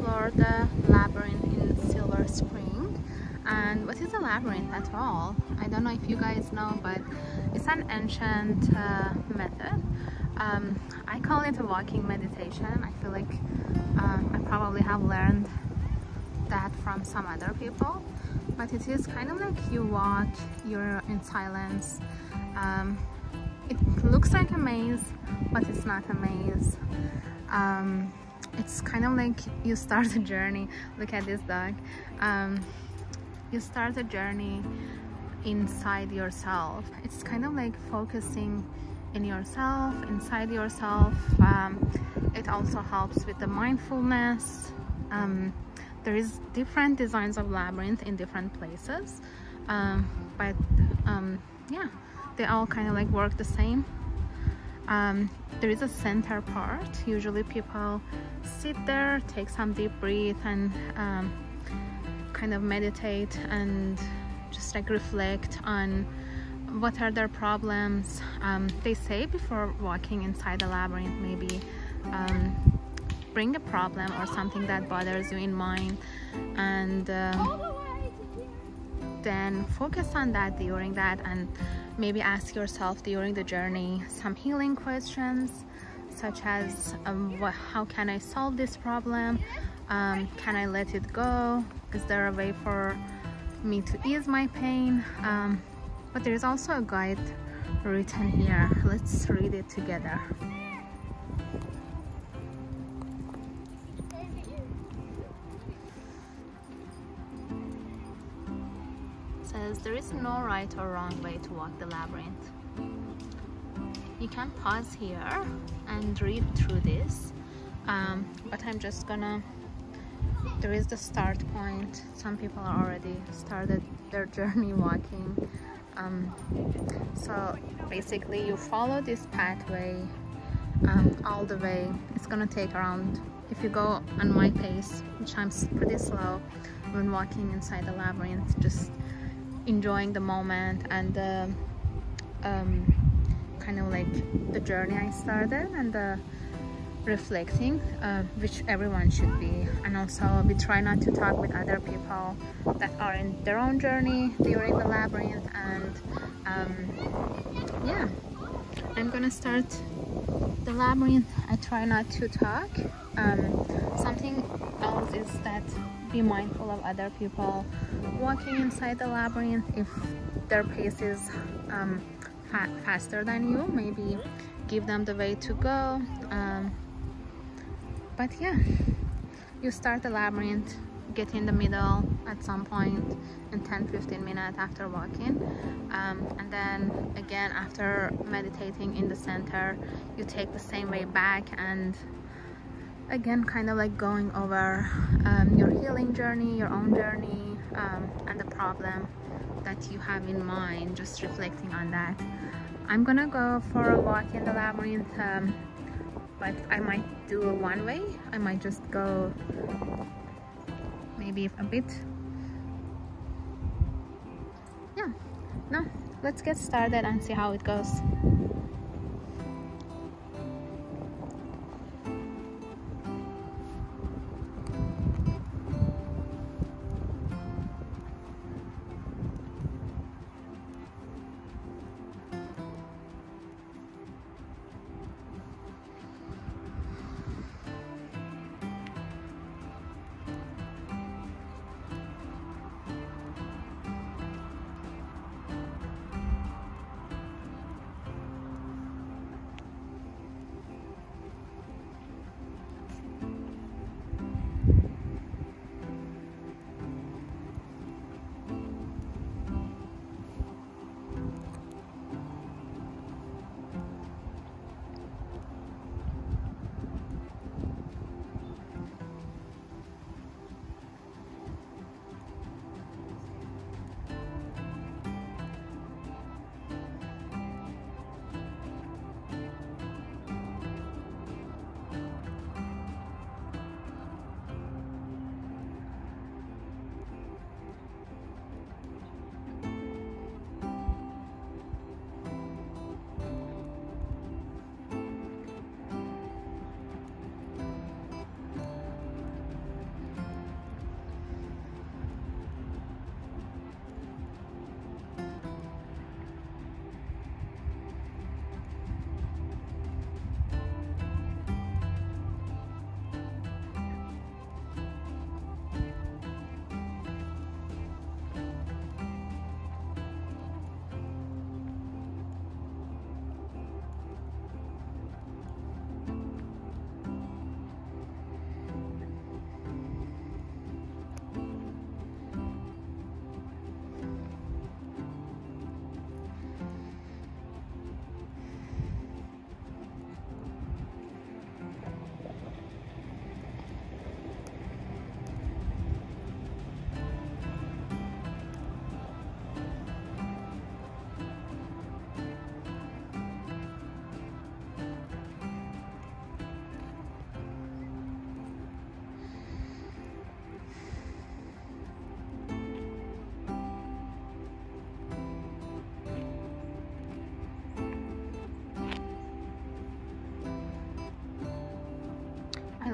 explore the labyrinth in Silver Spring. And what is a labyrinth at all? I don't know if you guys know, but it's an ancient method. I call it a walking meditation. I feel like I probably have learned that from some other people, but it is kind of like you walk, you're in silence. It looks like a maze, but it's not a maze. It's kind of like you start a journey. Look at this dog. You start a journey inside yourself. It's kind of like focusing in yourself, inside yourself. It also helps with the mindfulness. There is different designs of labyrinth in different places, but yeah, they all kind of like work the same. There is a center part. Usually people sit there, take some deep breath, and kind of meditate and just like reflect on what are their problems. They say before walking inside the labyrinth, maybe bring a problem or something that bothers you in mind, and then focus on that during that, and maybe ask yourself during the journey some healing questions, such as how can I solve this problem? Can I let it go? Is there a way for me to ease my pain? But there's also a guide written here. Let's read it together. Says there is no right or wrong way to walk the labyrinth. You can pause here and read through this, but I'm just gonna, there is the start point. Some people are already started their journey walking. So basically you follow this pathway all the way. It's gonna take around, if you go on my pace, which I'm pretty slow when walking inside the labyrinth, just enjoying the moment and the kind of like the journey I started, and the reflecting, which everyone should be. And also we try not to talk with other people that are in their own journey during the labyrinth. And yeah, I'm gonna start the labyrinth. I try not to talk. Something else is that be mindful of other people walking inside the labyrinth. If their pace is faster than you, maybe give them the way to go. But yeah, you start the labyrinth, get in the middle at some point in 10-15 minutes after walking, and then again after meditating in the center, you take the same way back, and again kind of like going over your healing journey, your own journey, and the problem that you have in mind, just reflecting on that. I'm gonna go for a walk in the labyrinth, but I might do a one way. I might just go maybe a bit. Yeah, no, let's get started and see how it goes.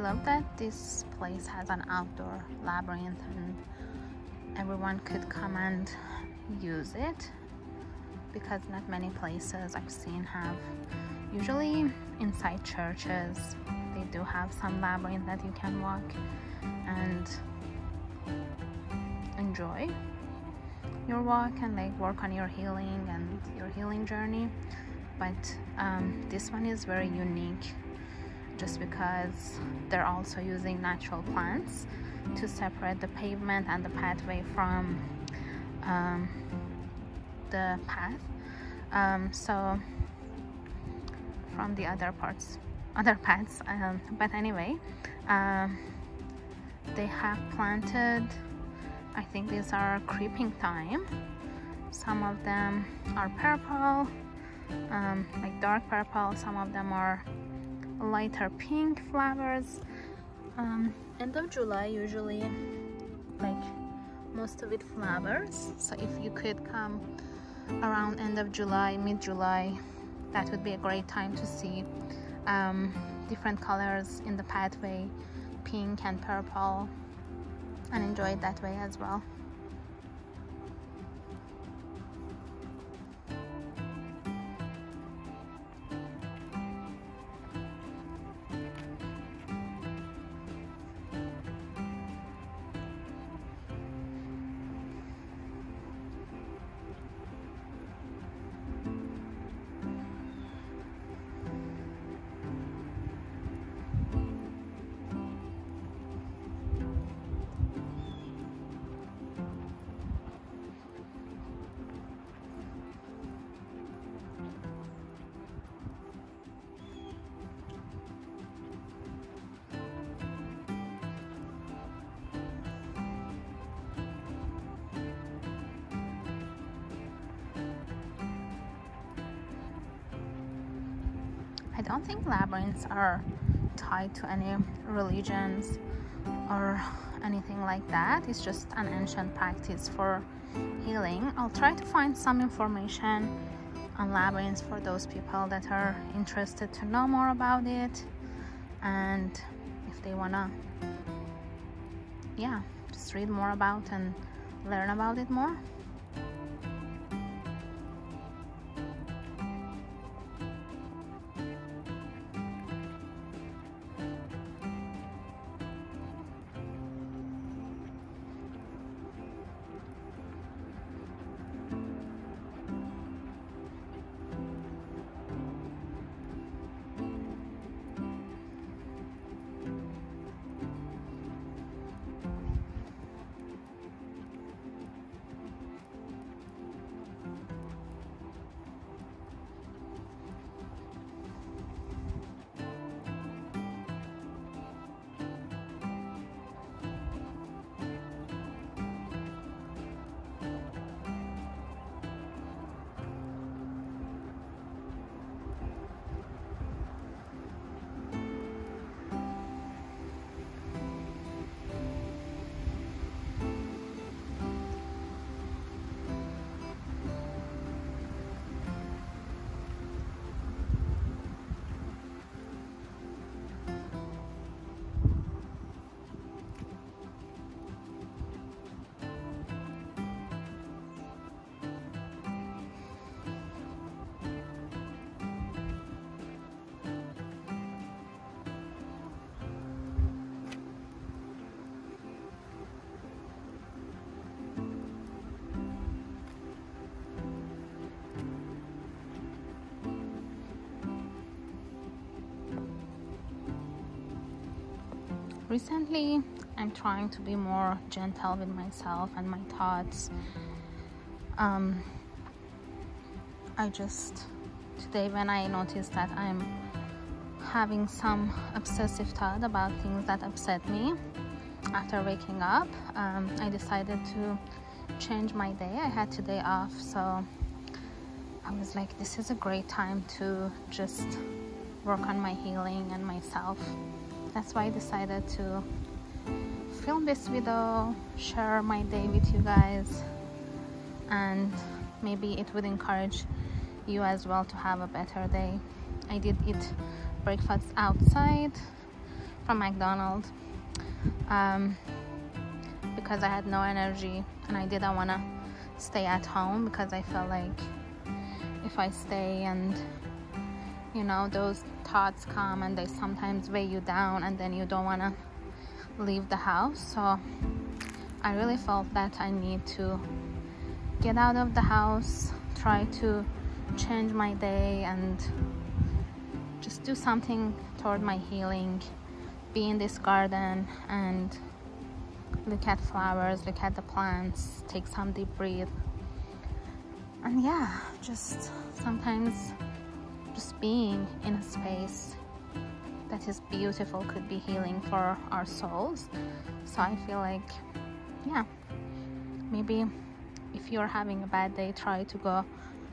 love that this place has an outdoor labyrinth and everyone could come and use it, because not many places I've seen have. Usually inside churches they do have some labyrinth that you can walk and enjoy your walk and like work on your healing and your healing journey. But this one is very unique just because they're also using natural plants to separate the pavement and the pathway from the path, so from the other paths. But anyway, they have planted, I think these are creeping thyme. Some of them are purple, like dark purple. Some of them are lighter pink flowers. End of July usually, like most of it flowers, so if you could come around end of July, mid-July, that would be a great time to see different colors in the pathway, pink and purple, and enjoy it that way as well. I don't think labyrinths are tied to any religions or anything like that. It's just an ancient practice for healing. I'll try to find some information on labyrinths for those people that are interested to know more about it, and if they wanna just read more about and learn about it more. Recently, I'm trying to be more gentle with myself and my thoughts. Today when I noticed that I'm having some obsessive thought about things that upset me after waking up, I decided to change my day. I had today off, so I was like, this is a great time to just work on my healing and myself. That's why I decided to film this video, share my day with you guys, and maybe it would encourage you as well to have a better day. I did eat breakfast outside from McDonald's because I had no energy and I didn't want to stay at home, because I felt like if I stay and you know those thoughts come and they sometimes weigh you down and then you don't want to leave the house. So I really felt that I need to get out of the house, try to change my day and just do something toward my healing, be in this garden and look at flowers, look at the plants, take some deep breath. And yeah, just sometimes just being in a space that is beautiful could be healing for our souls. So I feel like, yeah, maybe if you're having a bad day, try to go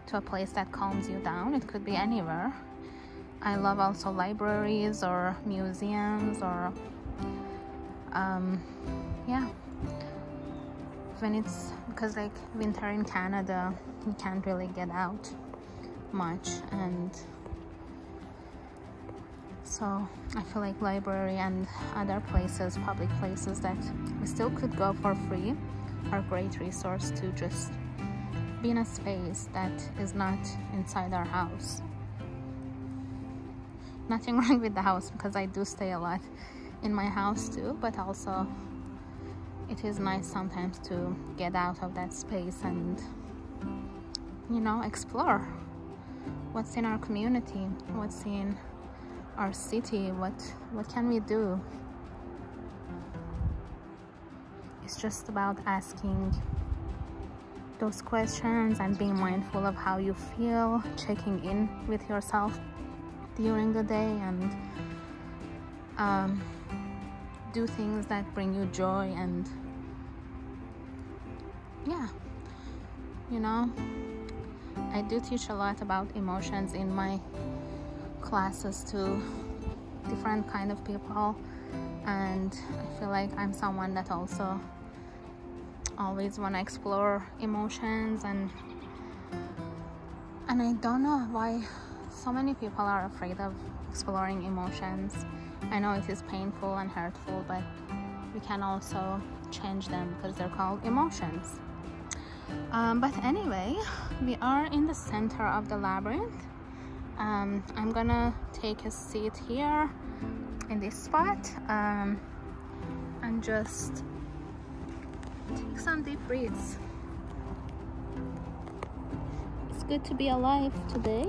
to a place that calms you down. It could be anywhere. I love also libraries or museums or yeah, when it's, because like winter in Canada, you can't really get out much, and so I feel like library and other places, public places that we still could go for free, are a great resource to just be in a space that is not inside our house. Nothing wrong with the house, because I do stay a lot in my house too, but also it is nice sometimes to get out of that space and, you know, explore what's in our community, what's in our city, what can we do. It's just about asking those questions and being mindful of how you feel, checking in with yourself during the day, and do things that bring you joy. And yeah, you know, I do teach a lot about emotions in my classes to different kind of people, and I feel like I'm someone that also always want to explore emotions, and I don't know why so many people are afraid of exploring emotions. I know it is painful and hurtful, but we can also change them because they're called emotions. But anyway, we are in the center of the labyrinth. I'm gonna take a seat here in this spot and just take some deep breaths. It's good to be alive today.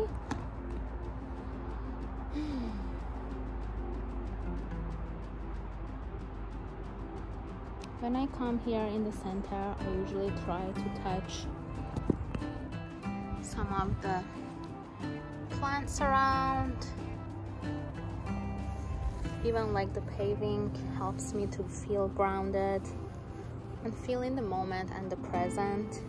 When I come here in the center, I usually try to touch some of the plants around. Even like the paving helps me to feel grounded and feel in the moment and the present.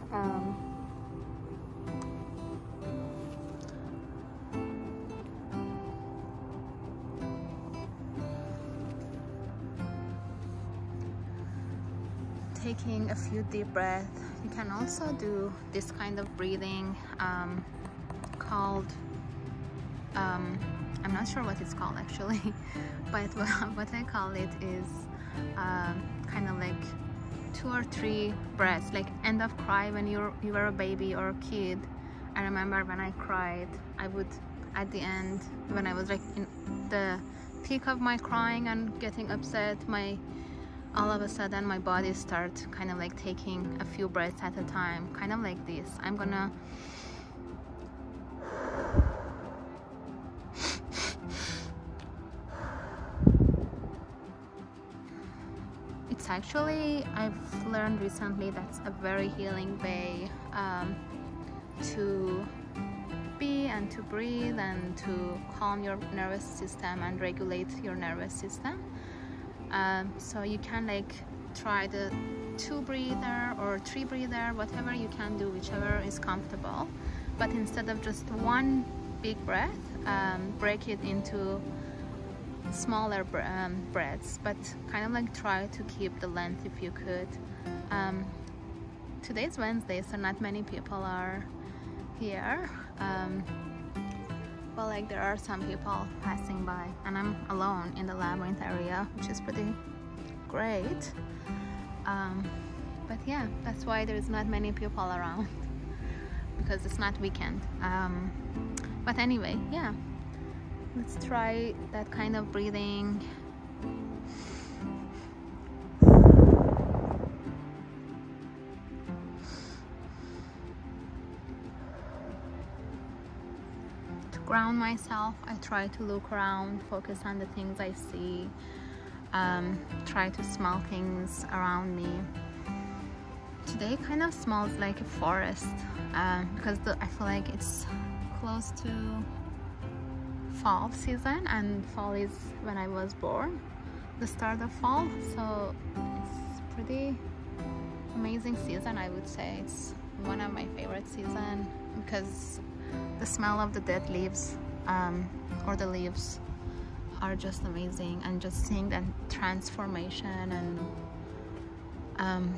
Taking a few deep breaths. You can also do this kind of breathing called I'm not sure what it's called actually, but what I call it is kind of like 2 or 3 breaths, like end of cry when you were a baby or a kid. I remember when I cried, I would at the end, when I was like in the peak of my crying and getting upset, all of a sudden my body starts kind of like taking a few breaths at a time, kind of like this. I'm gonna it's actually, I've learned recently that's a very healing way to be and to breathe and to calm your nervous system and regulate your nervous system. So you can like try the 2 breather or 3 breather, whatever you can do, whichever is comfortable. But instead of just one big breath, break it into smaller breaths, but kind of like try to keep the length if you could. Today's Wednesday, so not many people are here, but like there are some people passing by, and I'm alone in the labyrinth area, which is pretty great. But yeah, that's why there's not many people around, because it's not weekend. But anyway, yeah, let's try that kind of breathing. To ground myself, I try to look around, focus on the things I see, try to smell things around me. Today kind of smells like a forest, because I feel like it's close to fall season, and fall is when I was born, the start of fall, so it's pretty amazing season. I would say it's one of my favorite season, because the smell of the dead leaves, or the leaves, are just amazing, and just seeing that transformation, and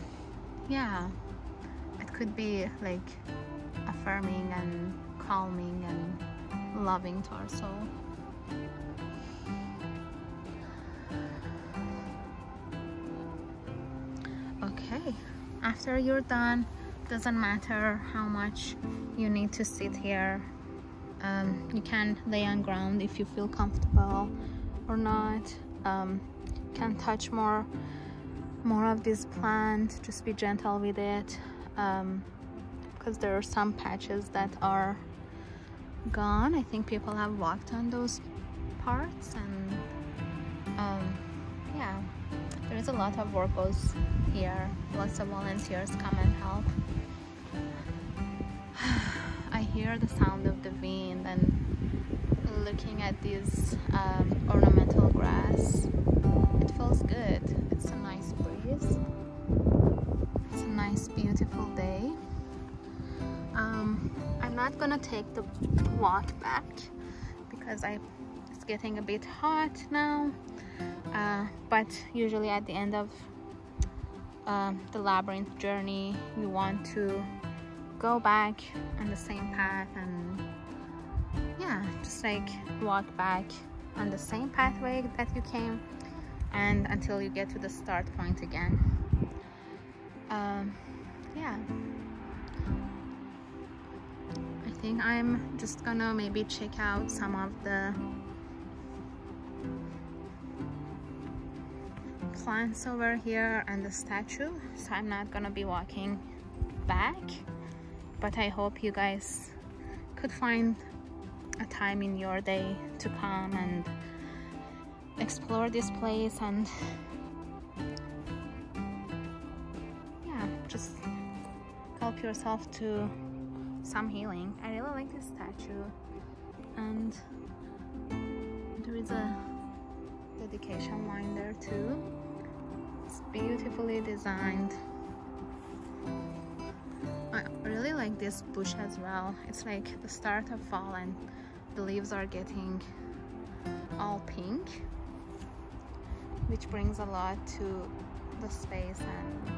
yeah, it could be like affirming and calming and loving to our soul. Okay, after you're done, doesn't matter how much you need to sit here. You can lay on ground if you feel comfortable or not. Can touch more of this plant, just be gentle with it, because there are some patches that are gone. I think people have walked on those parts, and yeah, there is a lot of work goes here. Lots of volunteers come and help. I hear the sound of the wind, and looking at this ornamental grass, it feels good. It's a nice breeze. It's a nice, beautiful day. I'm not gonna take the walk back because it's getting a bit hot now. But usually at the end of the labyrinth journey, you want to go back on the same path, and yeah, just like walk back on the same pathway that you came, and until you get to the start point again. Yeah, I think I'm just gonna maybe check out some of the plants over here and the statue, so I'm not gonna be walking back, but I hope you guys could find a time in your day to come and explore this place, and yeah, just help yourself to some healing. I really like this statue, and there is a dedication line there too. It's beautifully designed. I really like this bush as well. It's like the start of fall, and the leaves are getting all pink, which brings a lot to the space and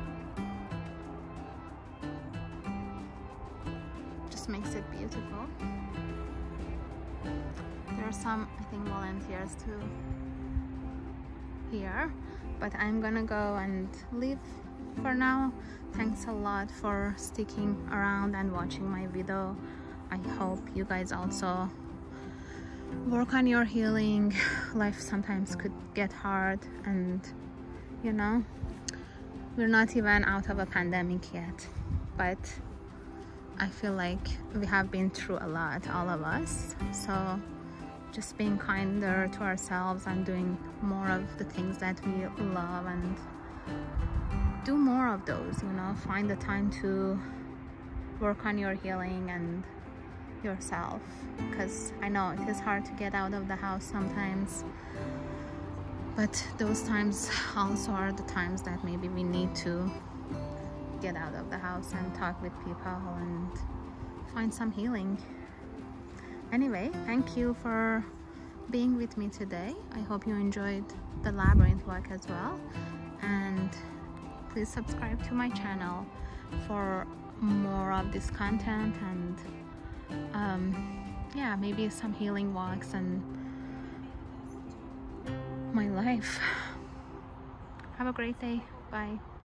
just makes it beautiful. There are some, I think, volunteers too here, but I'm gonna go and leave for now. Thanks a lot for sticking around and watching my video. I hope you guys also work on your healing. Life sometimes could get hard, and you know, we're not even out of a pandemic yet, but I feel like we have been through a lot, all of us. So just being kinder to ourselves and doing more of the things that we love, and do more of those, you know, find the time to work on your healing and yourself, because I know it is hard to get out of the house sometimes, but those times also are the times that maybe we need to get out of the house and talk with people and find some healing. Anyway, thank you for being with me today. I hope you enjoyed the labyrinth walk as well, and please subscribe to my channel for more of this content, and yeah, maybe some healing walks and my life. Have a great day. Bye.